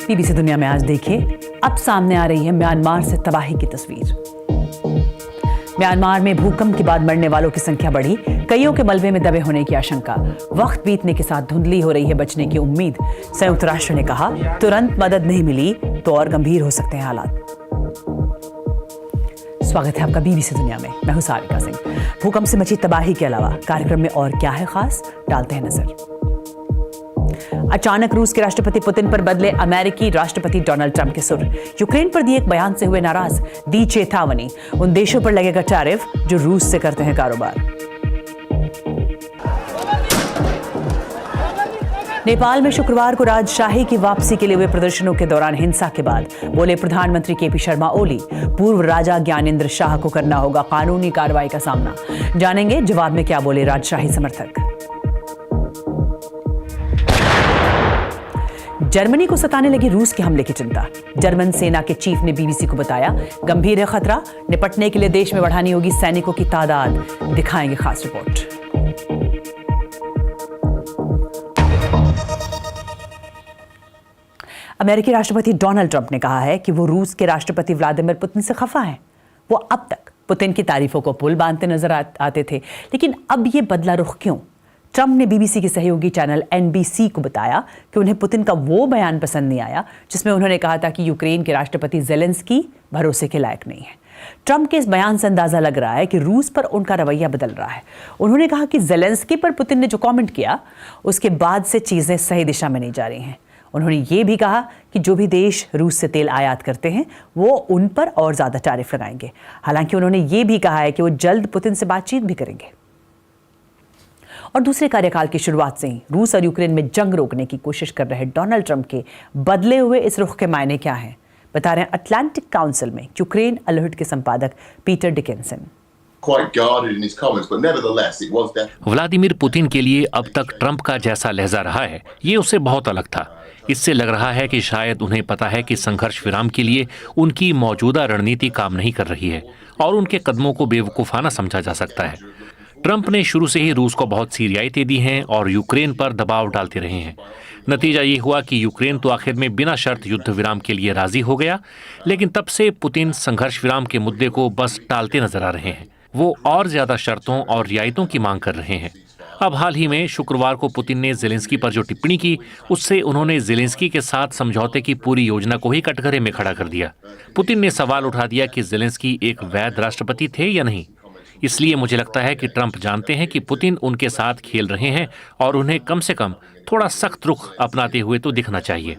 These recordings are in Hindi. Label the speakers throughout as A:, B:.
A: बीबीसी दुनिया में आज देखिए, अब सामने आ रही है म्यांमार से तबाही की तस्वीर। म्यांमार में भूकंप के बाद मरने वालों की संख्या बढ़ी, कईयों के मलबे में दबे होने की आशंका। वक्त बीतने के साथ धुंधली हो रही है बचने की उम्मीद। संयुक्त राष्ट्र ने कहा, तुरंत मदद नहीं मिली तो और गंभीर हो सकते हैं हालात। स्वागत है आपका बीबीसी दुनिया में। मैं हूं सारिका सिंह। भूकंप से मची तबाही के अलावा कार्यक्रम में और क्या है खास, डालते हैं नजर। अचानक रूस के राष्ट्रपति पुतिन पर बदले अमेरिकी राष्ट्रपति डोनाल्ड ट्रंप के सुर। यूक्रेन पर दिए एक बयान से हुए नाराज, दी चेतावनी, उन देशों पर लगेगा टैरिफ जो रूस से करते हैं कारोबार। नेपाल में शुक्रवार को राजशाही की वापसी के लिए हुए प्रदर्शनों के दौरान हिंसा के बाद बोले प्रधानमंत्री केपी शर्मा ओली, पूर्व राजा ज्ञानेंद्र शाह को करना होगा कानूनी कार्रवाई का सामना। जानेंगे जवाब में क्या बोले राजशाही समर्थक। जर्मनी को सताने लगी रूस के हमले की चिंता। जर्मन सेना के चीफ ने बीबीसी को बताया, गंभीर है खतरा, निपटने के लिए देश में बढ़ानी होगी सैनिकों की तादाद। दिखाएंगे खास रिपोर्ट। अमेरिकी राष्ट्रपति डोनाल्ड ट्रंप ने कहा है कि वो रूस के राष्ट्रपति व्लादिमीर पुतिन से खफा हैं। वो अब तक पुतिन की तारीफों को पुल बांधते नजर आते थे, लेकिन अब ये बदला रुख क्यों? ट्रंप ने बीबीसी के सहयोगी चैनल एनबीसी को बताया कि उन्हें पुतिन का वो बयान पसंद नहीं आया जिसमें उन्होंने कहा था कि यूक्रेन के राष्ट्रपति ज़ेलेंस्की भरोसे के लायक नहीं है। ट्रंप के इस बयान से अंदाजा लग रहा है कि रूस पर उनका रवैया बदल रहा है। उन्होंने कहा कि ज़ेलेंस्की पर पुतिन ने जो कमेंट किया उसके बाद से चीजें सही दिशा में नहीं जा रही हैं। उन्होंने ये भी कहा कि जो भी देश रूस से तेल आयात करते हैं वो उन पर और ज्यादा टैरिफ लगाएंगे। हालांकि उन्होंने ये भी कहा है कि वो जल्द पुतिन से बातचीत भी करेंगे। और दूसरे कार्यकाल की शुरुआत से ही रूस और यूक्रेन में जंग रोकने की कोशिश कर रहे डोनाल्ड ट्रंप के बदले हुए इस रुख के मायने क्या हैं, बता रहे हैं अटलांटिक काउंसिल में यूक्रेन अलर्ट के संपादक पीटर डिकिंसन।
B: व्लादिमीर पुतिन के लिए अब तक ट्रंप का जैसा लहजा रहा है, ये उसे बहुत अलग था। इससे लग रहा है कि शायद उन्हें पता है कि संघर्ष विराम के लिए उनकी मौजूदा रणनीति काम नहीं कर रही है और उनके कदमों को बेवकूफाना समझा जा सकता है। ट्रंप ने शुरू से ही रूस को बहुत सी रियायतें दी हैं और यूक्रेन पर दबाव डालते रहे हैं। नतीजा ये हुआ कि यूक्रेन तो आखिर में बिना शर्त युद्ध विराम के लिए राजी हो गया, लेकिन तब से पुतिन संघर्ष विराम के मुद्दे को बस टालते नजर आ रहे हैं। वो और ज्यादा शर्तों और रियायतों की मांग कर रहे हैं। अब हाल ही में शुक्रवार को पुतिन ने ज़ेलेंस्की पर जो टिप्पणी की, उससे उन्होंने ज़ेलेंस्की के साथ समझौते की पूरी योजना को ही कटघरे में खड़ा कर दिया। पुतिन ने सवाल उठा दिया कि ज़ेलेंस्की एक वैध राष्ट्रपति थे या नहीं। इसलिए मुझे लगता है कि ट्रंप जानते हैं कि पुतिन उनके साथ खेल रहे हैं और उन्हें कम से कम थोड़ा सख्त रुख अपनाते हुए तो दिखना चाहिए।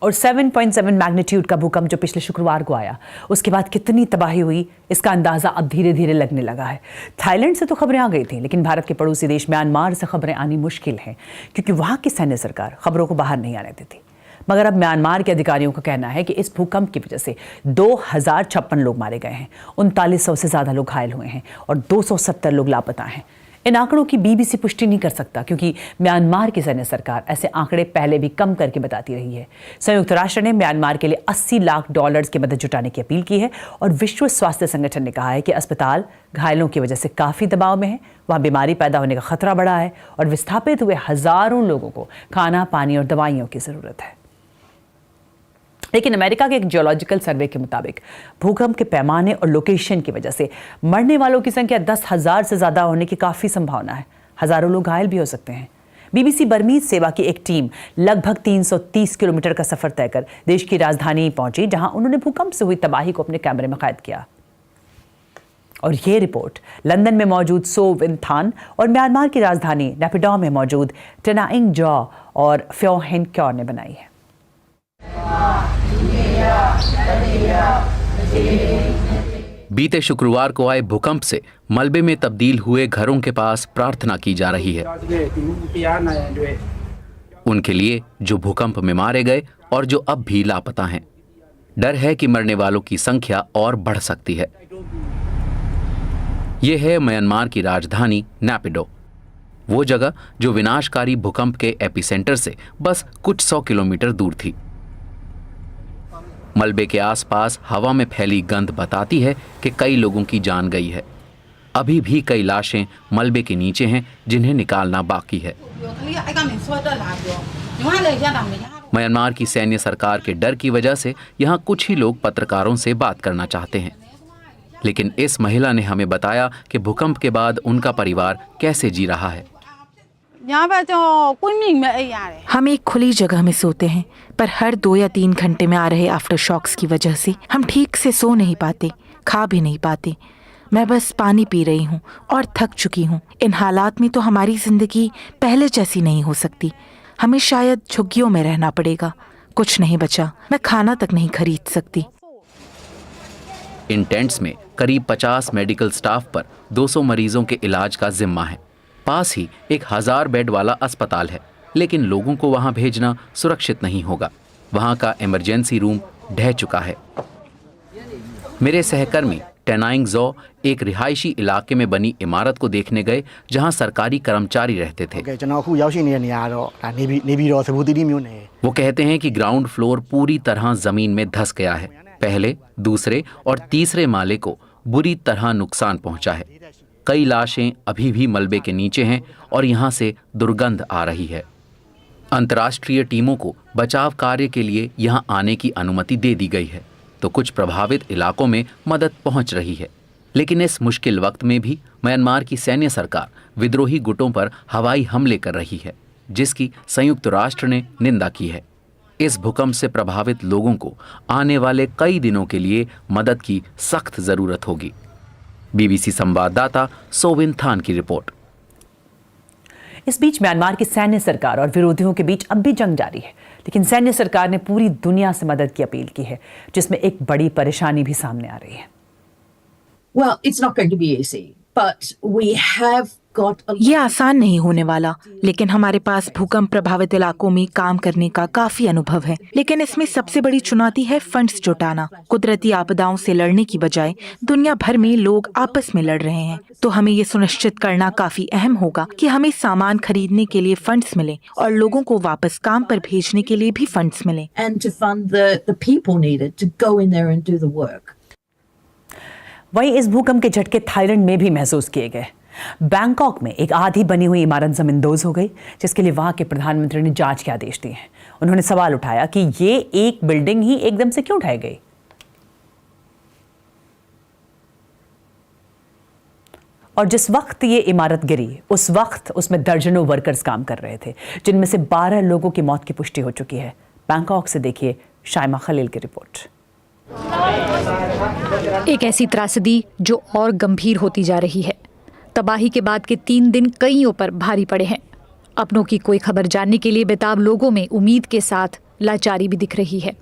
A: और 7.7 मैग्नीट्यूड का भूकंप जो पिछले शुक्रवार को आया, उसके बाद कितनी तबाही हुई इसका अंदाजा अब धीरे धीरे लगने लगा है। थाईलैंड से तो खबरें आ गई थी, लेकिन भारत के पड़ोसी देश म्यांमार से खबरें आनी मुश्किल है क्योंकि वहां की सैन्य सरकार खबरों को बाहर नहीं आने देती। मगर अब म्यांमार के अधिकारियों का कहना है कि इस भूकंप की वजह से 2056 लोग मारे गए हैं, 3900 से ज्यादा लोग घायल हुए हैं और 270 लोग लापता हैं। इन आंकड़ों की बीबीसी पुष्टि नहीं कर सकता क्योंकि म्यांमार की सैन्य सरकार ऐसे आंकड़े पहले भी कम करके बताती रही है। संयुक्त राष्ट्र ने म्यांमार के लिए $80 लाख की मदद जुटाने की अपील की है और विश्व स्वास्थ्य संगठन ने कहा है कि अस्पताल घायलों की वजह से काफी दबाव में है, वहां बीमारी पैदा होने का खतरा बढ़ा है और विस्थापित हुए हजारों लोगों को खाना, पानी और दवाइयों की जरूरत है। लेकिन अमेरिका के एक जियोलॉजिकल सर्वे के मुताबिक भूकंप के पैमाने और लोकेशन की वजह से मरने वालों की संख्या 10,000 से ज्यादा होने की काफी संभावना है। हजारों लोग घायल भी हो सकते हैं। बीबीसी बर्मीज सेवा की एक टीम लगभग 330 किलोमीटर का सफर तय कर देश की राजधानी पहुंची, जहां उन्होंने भूकंप से हुई तबाही को अपने कैमरे में कैद किया। और ये रिपोर्ट लंदन में मौजूद सो विन थान और म्यांमार की राजधानी नेपिडॉ में मौजूद टेनाइंग जॉ और फ्यो हिन क्योर ने बनाई है।
C: बीते शुक्रवार को आए भूकंप से मलबे में तब्दील हुए घरों के पास प्रार्थना की जा रही है, उनके लिए जो भूकंप में मारे गए और जो अब भी लापता हैं। डर है कि मरने वालों की संख्या और बढ़ सकती है। यह है म्यांमार की राजधानी नेपिडो, वो जगह जो विनाशकारी भूकंप के एपिसेंटर से बस कुछ 100 किलोमीटर दूर थी। मलबे के आसपास हवा में फैली गंध बताती है कि कई लोगों की जान गई है। अभी भी कई लाशें मलबे के नीचे हैं जिन्हें निकालना बाकी है। म्यांमार की सैन्य सरकार के डर की वजह से यहाँ कुछ ही लोग पत्रकारों से बात करना चाहते हैं, लेकिन इस महिला ने हमें बताया कि भूकंप के बाद उनका परिवार कैसे जी रहा है।
D: हम एक खुली जगह में सोते हैं, पर हर 2 या 3 घंटे में आ रहे आफ्टर शॉक्स की वजह से हम ठीक से सो नहीं पाते, खा भी नहीं पाते। मैं बस पानी पी रही हूँ और थक चुकी हूँ। इन हालात में तो हमारी जिंदगी पहले जैसी नहीं हो सकती। हमें शायद झुग्गियों में रहना पड़ेगा। कुछ नहीं बचा, मैं खाना तक नहीं खरीद सकती।
C: इन टेंट्स में करीब 50 मेडिकल स्टाफ पर 200 मरीजों के इलाज का जिम्मा है। पास ही एक 1000 बेड वाला अस्पताल है, लेकिन लोगों को वहां भेजना सुरक्षित नहीं होगा। वहां का इमरजेंसी रूम ढह चुका है। मेरे सहकर्मी टेनाइंग जो एक रिहायशी इलाके में बनी इमारत को देखने गए, जहां सरकारी कर्मचारी रहते थे। वो कहते हैं कि ग्राउंड फ्लोर पूरी तरह जमीन में धंस गया है। पहले, दूसरे और तीसरे माले को बुरी तरह नुकसान पहुंचा है। कई लाशें अभी भी मलबे के नीचे हैं और यहां से दुर्गंध आ रही है। अंतर्राष्ट्रीय टीमों को बचाव कार्य के लिए यहां आने की अनुमति दे दी गई है, तो कुछ प्रभावित इलाकों में मदद पहुंच रही है। लेकिन इस मुश्किल वक्त में भी म्यांमार की सैन्य सरकार विद्रोही गुटों पर हवाई हमले कर रही है, जिसकी संयुक्त राष्ट्र ने निंदा की है। इस भूकंप से प्रभावित लोगों को आने वाले कई दिनों के लिए मदद की सख्त जरूरत होगी। बीबीसी संवाददाता सोविन थान की रिपोर्ट।
A: इस बीच म्यांमार की सैन्य सरकार और विरोधियों के बीच अब भी जंग जारी है, लेकिन सैन्य सरकार ने पूरी दुनिया से मदद की अपील की है, जिसमें एक बड़ी परेशानी भी सामने आ रही है।
E: Well, it's not going to be easy, but we have got a...
D: ये आसान नहीं होने वाला, लेकिन हमारे पास भूकंप प्रभावित इलाकों में काम करने का काफी अनुभव है। लेकिन इसमें सबसे बड़ी चुनौती है फंड्स जुटाना। कुदरती आपदाओं से लड़ने की बजाय दुनिया भर में लोग आपस में लड़ रहे हैं, तो हमें ये सुनिश्चित करना काफी अहम होगा कि हमें सामान खरीदने के लिए फंड्स मिले और लोगों को वापस काम पर भेजने के लिए भी फंड्स मिले।
E: And to fund the people needed to go in there and do the work.
A: वहीं इस भूकंप के झटके थाईलैंड में भी महसूस किए गए। बैंकॉक में एक आधी बनी हुई इमारत जमींदोज हो गई, जिसके लिए वहां के प्रधानमंत्री ने जांच के आदेश दिए हैं। उन्होंने सवाल उठाया कि ये एक बिल्डिंग ही एकदम से क्यों ढह गई। और जिस वक्त ये इमारत गिरी, उस वक्त उसमें दर्जनों वर्कर्स काम कर रहे थे, जिनमें से 12 लोगों की मौत की पुष्टि हो चुकी है। बैंकॉक से देखिए शाइमा खलील की रिपोर्ट।
F: एक ऐसी त्रासदी जो और गंभीर होती जा रही है। तबाही के बाद के 3 दिन कईयों पर भारी पड़े हैं। अपनों की कोई खबर जानने के लिए बेताब लोगों में उम्मीद के साथ लाचारी भी दिख रही है।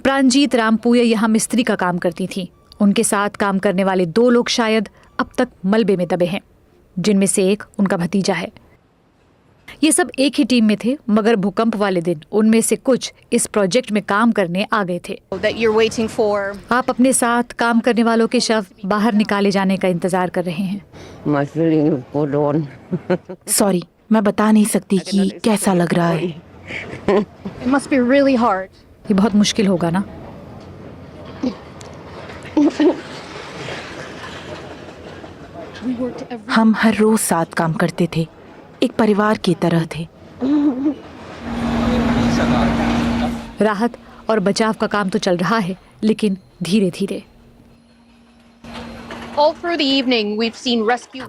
F: प्राणजीत रामपुया यहाँ मिस्त्री का काम करती थी। उनके साथ काम करने वाले 2 लोग शायद अब तक मलबे में दबे हैं, जिनमें से एक उनका भतीजा है। ये सब एक ही टीम में थे, मगर भूकंप वाले दिन उनमें से कुछ इस प्रोजेक्ट में काम करने आ गए थे। आप अपने साथ काम करने वालों के शव बाहर निकाले जाने का इंतजार कर रहे हैं।
D: सॉरी, मैं बता नहीं सकती कि कैसा लग रहा है।
F: ये बहुत मुश्किल होगा ना।
D: हम हर रोज साथ काम करते थे, एक परिवार की तरह थे।
F: राहत और बचाव का काम तो चल रहा है, लेकिन धीरे धीरे।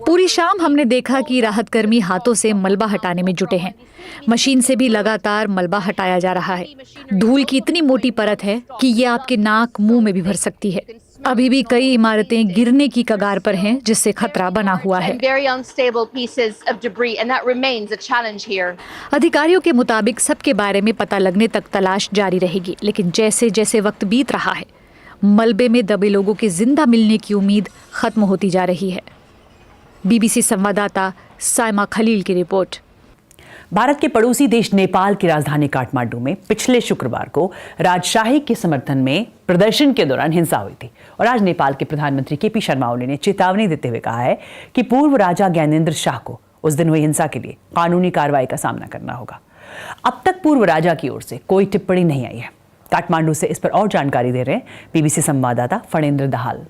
F: पूरी शाम हमने देखा कि राहत कर्मी हाथों से मलबा हटाने में जुटे हैं। मशीन से भी लगातार मलबा हटाया जा रहा है। धूल की इतनी मोटी परत है कि ये आपके नाक मुंह में भी भर सकती है। अभी भी कई इमारतें गिरने की कगार पर हैं, जिससे खतरा बना हुआ है। अधिकारियों के मुताबिक सबके बारे में पता लगने तक तलाश जारी रहेगी, लेकिन जैसे जैसे वक्त बीत रहा है, मलबे में दबे लोगों के जिंदा मिलने की उम्मीद खत्म होती जा रही है। बीबीसी संवाददाता साइमा खलील की रिपोर्ट।
A: भारत के पड़ोसी देश नेपाल की राजधानी काठमांडू में पिछले शुक्रवार को राजशाही के समर्थन में प्रदर्शन के दौरान हिंसा हुई थी और आज नेपाल के प्रधानमंत्री केपी शर्मा ओली ने चेतावनी देते हुए कहा है कि पूर्व राजा ज्ञानेंद्र शाह को उस दिन हुई हिंसा के लिए कानूनी कार्रवाई का सामना करना होगा। अब तक पूर्व राजा की ओर से कोई टिप्पणी नहीं आई है। काठमांडू से इस पर और जानकारी दे रहे हैं बीबीसी संवाददाता फणेंद्र Dahal.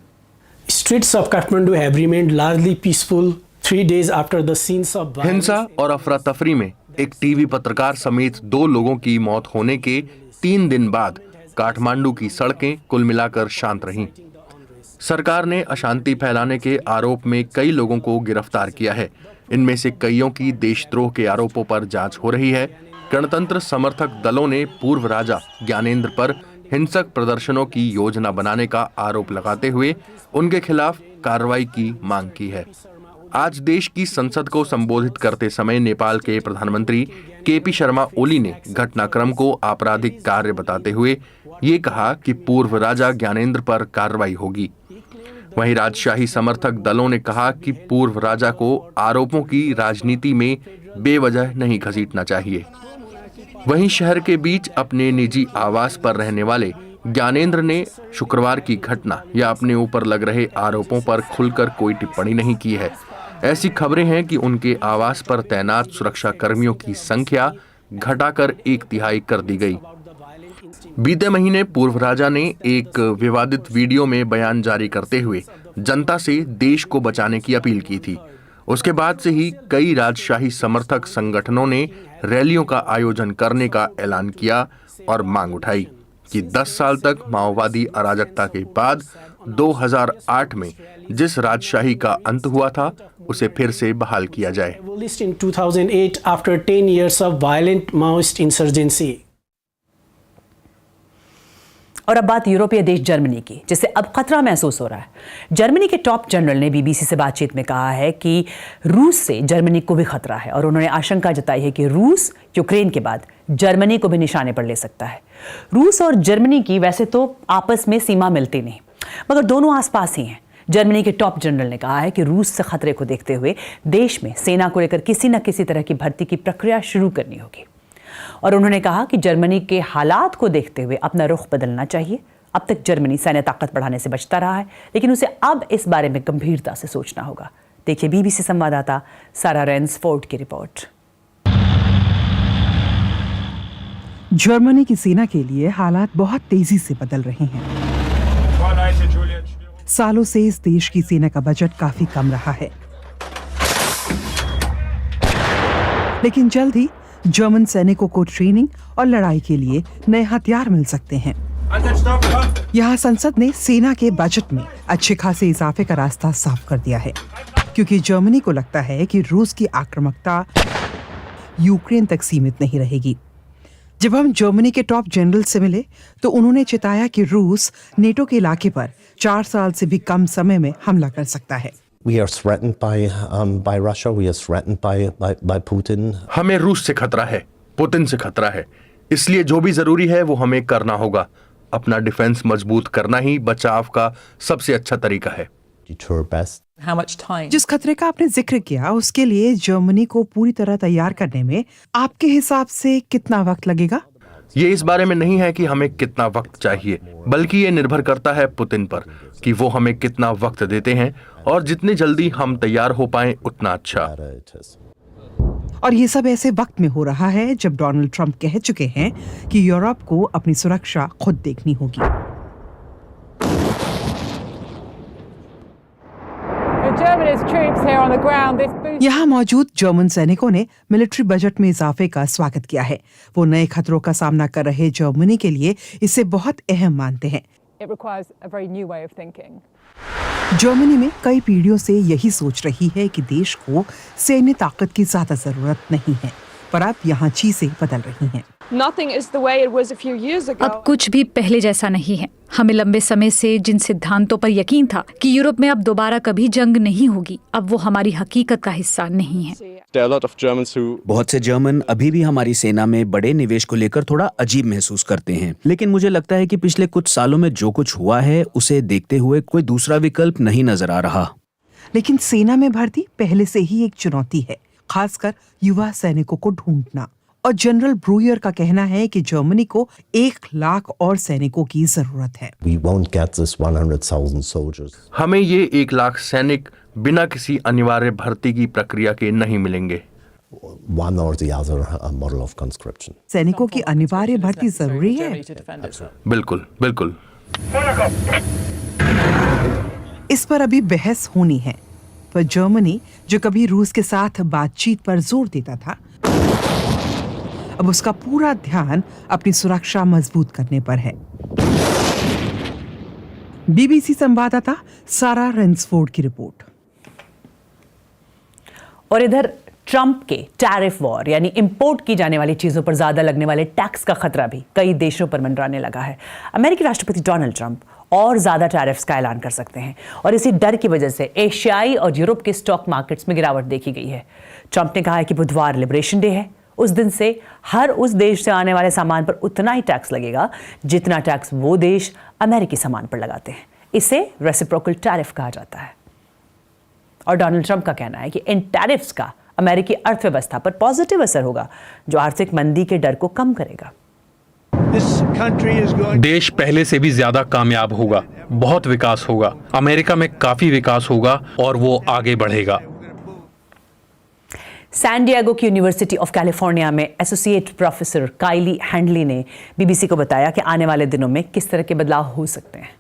G: Streets of Kathmandu have remained largely peaceful 3 days after the scenes of violence.
H: हिंसा और अफरा तफरी में एक टीवी पत्रकार समेत 2 लोगों की मौत होने के 3 दिन बाद काठमांडू की सड़कें कुल मिलाकर शांत रहीं। सरकार ने अशांति फैलाने के आरोप में कई लोगों को गिरफ्तार किया है। इनमें से कईयों की देशद्रोह के आरोपों पर जांच हो रही है। गणतंत्र समर्थक दलों ने पूर्व राजा ज्ञानेंद्र पर हिंसक प्रदर्शनों की योजना बनाने का आरोप लगाते हुए उनके खिलाफ कार्रवाई की मांग की है। आज देश की संसद को संबोधित करते समय नेपाल के प्रधानमंत्री केपी शर्मा ओली ने घटनाक्रम को आपराधिक कार्य बताते हुए ये कहा कि पूर्व राजा ज्ञानेंद्र पर कार्रवाई होगी। वहीं राजशाही समर्थक दलों ने कहा कि पूर्व राजा को आरोपों की राजनीति में बेवजह नहीं घसीटना चाहिए। वहीं शहर के बीच अपने निजी आवास पर रहने वाले ज्ञानेंद्र ने शुक्रवार की घटना या अपने ऊपर लग रहे आरोपों पर खुलकर कोई टिप्पणी नहीं की है। ऐसी खबरें हैं कि उनके आवास पर तैनात सुरक्षा कर्मियों की संख्या घटाकर 1/3 कर दी गई। बीते महीने पूर्व राजा ने एक विवादित वीडियो में बयान जारी करते हुए जनता से देश को बचाने की अपील की थी। उसके बाद से ही कई राजशाही समर्थक संगठनों ने रैलियों का आयोजन करने का ऐलान किया और मांग उठाई कि 10 साल तक माओवादी अराजकता के बाद 2008 में जिस राजशाही का अंत हुआ था उसे फिर से बहाल किया जाए।
G: In 2008 after 10 years of violent Maoist insurgency.
A: और अब बात यूरोपीय देश जर्मनी की, जिसे अब खतरा महसूस हो रहा है। जर्मनी के टॉप जनरल ने बीबीसी से बातचीत में कहा है कि रूस से जर्मनी को भी खतरा है और उन्होंने आशंका जताई है कि रूस यूक्रेन के बाद जर्मनी को भी निशाने पर ले सकता है। रूस और जर्मनी की वैसे तो आपस में सीमा मिलती नहीं, मगर दोनों आसपास ही हैं। जर्मनी के टॉप जनरल ने कहा है कि रूस से खतरे को देखते हुए देश में सेना को लेकर किसी न किसी तरह की भर्ती की प्रक्रिया शुरू करनी होगी। और उन्होंने कहा कि जर्मनी के हालात को देखते हुए अपना रुख बदलना चाहिए। अब तक जर्मनी सैन्य ताकत बढ़ाने से बचता रहा है, लेकिन उसे अब इस बारे में गंभीरता से सोचना होगा। देखिए बीबीसी संवाददाता सारा रेंसफोर्ड की रिपोर्ट।
I: जर्मनी की सेना के लिए हालात बहुत तेजी से बदल रहे हैं। सालों से इस देश की सेना का बजट काफी कम रहा है, लेकिन जल्द ही जर्मन सैनिकों को ट्रेनिंग और लड़ाई के लिए नए हथियार मिल सकते हैं। यहाँ संसद ने सेना के बजट में अच्छे खासे इजाफे का रास्ता साफ कर दिया है, क्योंकि जर्मनी को लगता है कि रूस की आक्रामकता यूक्रेन तक सीमित नहीं रहेगी। जब हम जर्मनी के टॉप जनरल से मिले तो उन्होंने चेताया कि रूस नेटो के इलाके पर 4 साल से भी कम समय में हमला कर सकता है।
J: We are threatened by Russia. We are threatened by Putin.
H: हमें रूस से खतरा है, पुतिन से खतरा है, इसलिए जो भी जरूरी है वो हमें करना होगा। अपना डिफेंस मजबूत करना ही बचाव का सबसे अच्छा तरीका है।
J: Deter best.
I: जिस खतरे का आपने जिक्र किया उसके लिए जर्मनी को पूरी तरह तैयार करने में आपके हिसाब से कितना वक्त लगेगा?
H: ये इस बारे में नहीं है कि हमें कितना वक्त चाहिए, बल्कि ये निर्भर करता है पुतिन पर कि वो हमें कितना वक्त देते हैं, और जितनी जल्दी हम तैयार हो पाएं उतना अच्छा।
I: और ये सब ऐसे वक्त में हो रहा है जब डोनाल्ड ट्रंप कह चुके हैं कि यूरोप को अपनी सुरक्षा खुद देखनी होगी। यहाँ मौजूद जर्मन सैनिकों ने मिलिट्री बजट में इजाफे का स्वागत किया है। वो नए खतरों का सामना कर रहे जर्मनी के लिए इसे बहुत अहम मानते हैं। जर्मनी में कई पीढ़ियों से यही सोच रही है कि देश को सैन्य ताकत की ज्यादा जरूरत नहीं है, पर अब यहाँ चीजें बदल रही हैं।
F: अब कुछ भी पहले जैसा नहीं है। हमें लंबे समय से जिन सिद्धांतों पर यकीन था कि यूरोप में अब दोबारा कभी जंग नहीं होगी, अब वो हमारी हकीकत का हिस्सा नहीं है।
K: बहुत से जर्मन अभी भी हमारी सेना में बड़े निवेश को लेकर थोड़ा अजीब महसूस करते हैं, लेकिन मुझे लगता है कि पिछले कुछ सालों में जो कुछ हुआ है उसे देखते हुए कोई दूसरा विकल्प नहीं नजर आ रहा।
I: लेकिन सेना में भर्ती पहले से ही एक चुनौती है, खासकर युवा सैनिकों को ढूंढना। और जनरल ब्रूयर का कहना है कि जर्मनी को 1 लाख और सैनिकों की जरूरत है।
J: We won't get this 100,000 soldiers.
H: हमें ये 1 लाख सैनिक बिना किसी अनिवार्य भर्ती की प्रक्रिया के नहीं मिलेंगे।
J: One or the other model of conscription.
I: सैनिकों की अनिवार्य भर्ती जरूरी है।
H: बिल्कुल बिल्कुल।
I: इस पर अभी बहस होनी है, पर जर्मनी जो कभी रूस के साथ बातचीत पर जोर देता था, अब उसका पूरा ध्यान अपनी सुरक्षा मजबूत करने पर है। बीबीसी संवाददाता सारा रेंसफोर्ड की रिपोर्ट।
A: और इधर ट्रंप के टैरिफ वॉर यानी इंपोर्ट की जाने वाली चीजों पर ज्यादा लगने वाले टैक्स का खतरा भी कई देशों पर मंडराने लगा है। अमेरिकी राष्ट्रपति डोनाल्ड ट्रंप और ज्यादा टैरिफ्स का ऐलान कर सकते हैं और इसी डर की वजह से एशियाई और यूरोप के स्टॉक मार्केट्स में गिरावट देखी गई है। ट्रंप ने कहा है कि बुधवार लिबरेशन डे है, उस दिन से हर उस देश से आने वाले सामान पर उतना ही टैक्स लगेगा जितना टैक्स वो देश अमेरिकी सामान पर लगाते हैं। इसे रेसिप्रोकल टैरिफ कहा जाता है। और डोनाल्ड ट्रंप का कहना है कि इन टैरिफ्स का अमेरिकी अर्थव्यवस्था पर पॉजिटिव असर होगा, जो आर्थिक मंदी के डर को कम करेगा।
H: देश पहले से भी ज्यादा कामयाब होगा, बहुत विकास होगा, अमेरिका में काफी विकास होगा और वो आगे बढ़ेगा।
A: सैन डिएगो की यूनिवर्सिटी ऑफ कैलिफोर्निया में एसोसिएट प्रोफेसर काइली हैंडली ने बीबीसी को बताया कि आने वाले दिनों में किस तरह के बदलाव हो सकते हैं।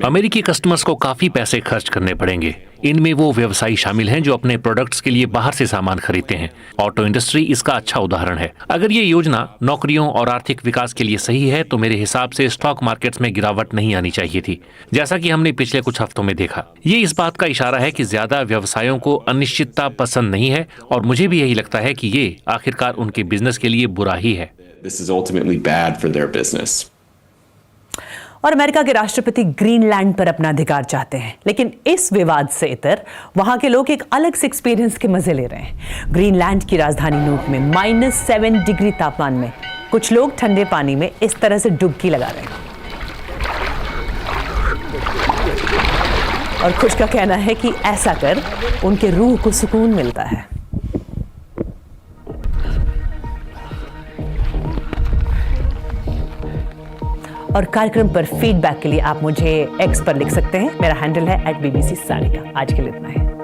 B: अमेरिकी कस्टमर्स को काफी पैसे खर्च करने पड़ेंगे। इनमें वो व्यवसायी शामिल हैं जो अपने प्रोडक्ट्स के लिए बाहर से सामान खरीदते हैं। ऑटो इंडस्ट्री इसका अच्छा उदाहरण है। अगर ये योजना नौकरियों और आर्थिक विकास के लिए सही है तो मेरे हिसाब से स्टॉक मार्केट्स में गिरावट नहीं आनी चाहिए थी, जैसा कि हमने पिछले कुछ हफ्तों में देखा। ये इस बात का इशारा है कि ज्यादा व्यवसायों को अनिश्चितता पसंद नहीं है और मुझे भी यही लगता है कि ये आखिरकार उनके बिजनेस के लिए बुरा ही है।
A: और अमेरिका के राष्ट्रपति ग्रीनलैंड पर अपना अधिकार चाहते हैं, लेकिन इस विवाद से इतर वहां के लोग एक अलग से एक्सपीरियंस के मजे ले रहे हैं। ग्रीनलैंड की राजधानी नूक में -7 डिग्री तापमान में कुछ लोग ठंडे पानी में इस तरह से डुबकी लगा रहे हैं और कुछ का कहना है कि ऐसा कर उनके रूह को सुकून मिलता है। और कार्यक्रम पर फीडबैक के लिए आप मुझे एक्स पर लिख सकते हैं। मेरा हैंडल है @BBC सारिका। आज के लिए इतना है।